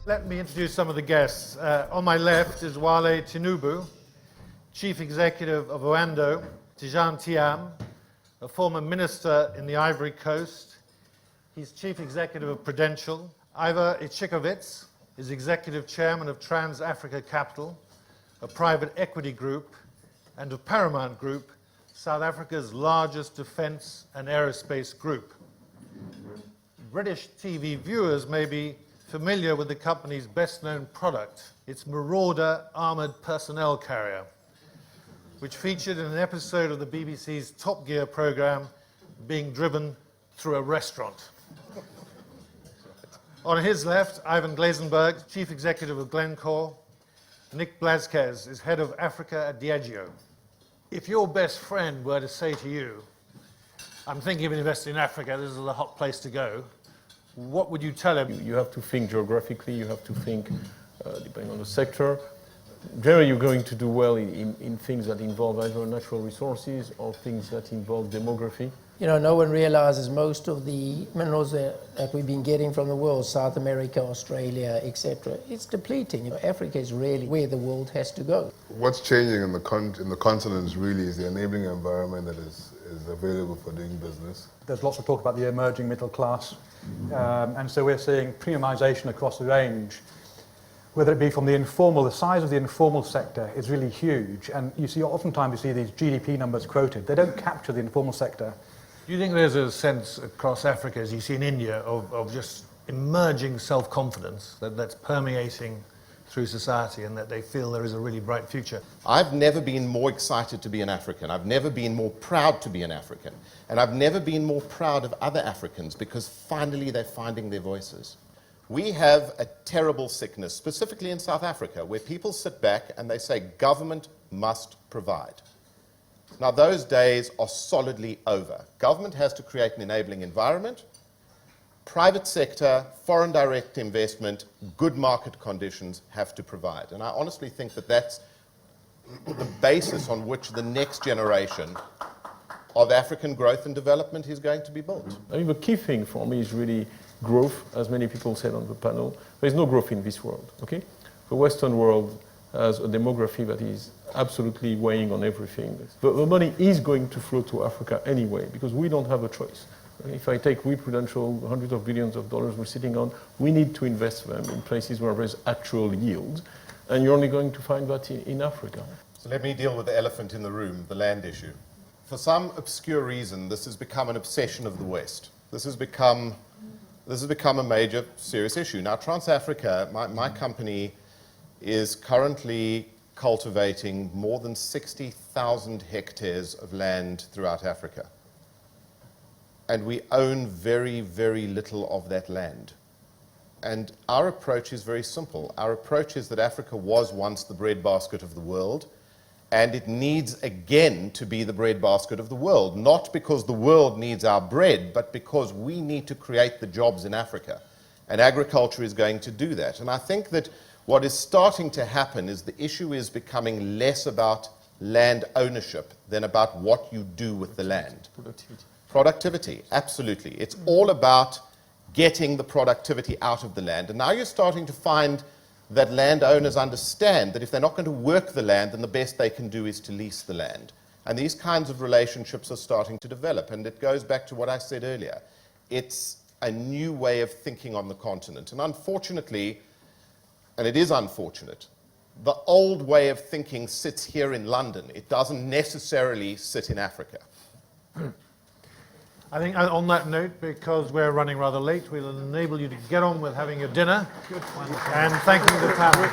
Let me introduce some of the guests. On my left is Wale Tinubu, Chief Executive of Oando, Tijan Thiam, a former minister in the Ivory Coast. He's Chief Executive of Prudential. Ivor is Executive Chairman of Trans Africa Capital, a private equity group, and of Paramount Group, South Africa's largest defense and aerospace group. British TV viewers may be familiar with the company's best-known product, its Marauder armoured personnel carrier, which featured in an episode of the BBC's Top Gear programme being driven through a restaurant. On his left, Ivan Glazenberg, Chief Executive of Glencore. Nick Blazquez is Head of Africa at Diageo. If your best friend were to say to you, I'm thinking of investing in Africa, this is a hot place to go, what would you tell him? You have to think geographically, you have to think depending on the sector. Generally, you're going to do well in things that involve either natural resources or things that involve demography. You know, no one realizes most of the minerals that we've been getting from the world, South America, Australia, etc., it's depleting. You know, Africa is really where the world has to go. What's changing in the continent really is the enabling environment that is available for doing business. There's lots of talk about the emerging middle class, and so we're seeing premiumization across the range. Whether it be from the informal, the size of the informal sector is really huge, and oftentimes you see these GDP numbers quoted. They don't capture the informal sector. Do you think there's a sense across Africa, as you see in India, of just emerging self-confidence that's permeating through society and that they feel there is a really bright future? I've never been more excited to be an African. I've never been more proud to be an African. And I've never been more proud of other Africans because finally they're finding their voices. We have a terrible sickness, specifically in South Africa, where people sit back and they say government must provide. Now, those days are solidly over. Government has to create an enabling environment. Private sector, foreign direct investment, good market conditions have to provide. And I honestly think that that's the basis on which the next generation of African growth and development is going to be built. I mean, the key thing for me is really growth, as many people said on the panel. There is no growth in this world, okay? The Western world has a demography that is absolutely weighing on everything. But the money is going to flow to Africa anyway, because we don't have a choice. If I take Prudential, hundreds of billions of dollars we're sitting on, we need to invest them in places where there's actual yield, and you're only going to find that in Africa. So let me deal with the elephant in the room, the land issue. For some obscure reason, this has become an obsession of the West. This has become a major, serious issue. Now, Trans-Africa, my company, is currently cultivating more than 60,000 hectares of land throughout Africa. And we own very, very little of that land. And our approach is very simple. Our approach is that Africa was once the breadbasket of the world, and it needs again to be the breadbasket of the world, not because the world needs our bread, but because we need to create the jobs in Africa. And agriculture is going to do that. And I think that what is starting to happen is the issue is becoming less about land ownership than about what you do with the land. Productivity, absolutely. It's all about getting the productivity out of the land. And now you're starting to find that landowners understand that if they're not going to work the land, then the best they can do is to lease the land. And these kinds of relationships are starting to develop. And it goes back to what I said earlier. It's a new way of thinking on the continent. And unfortunately, and it is unfortunate, the old way of thinking sits here in London. It doesn't necessarily sit in Africa. I think on that note, because we're running rather late, we'll enable you to get on with having your dinner and thanking the panel.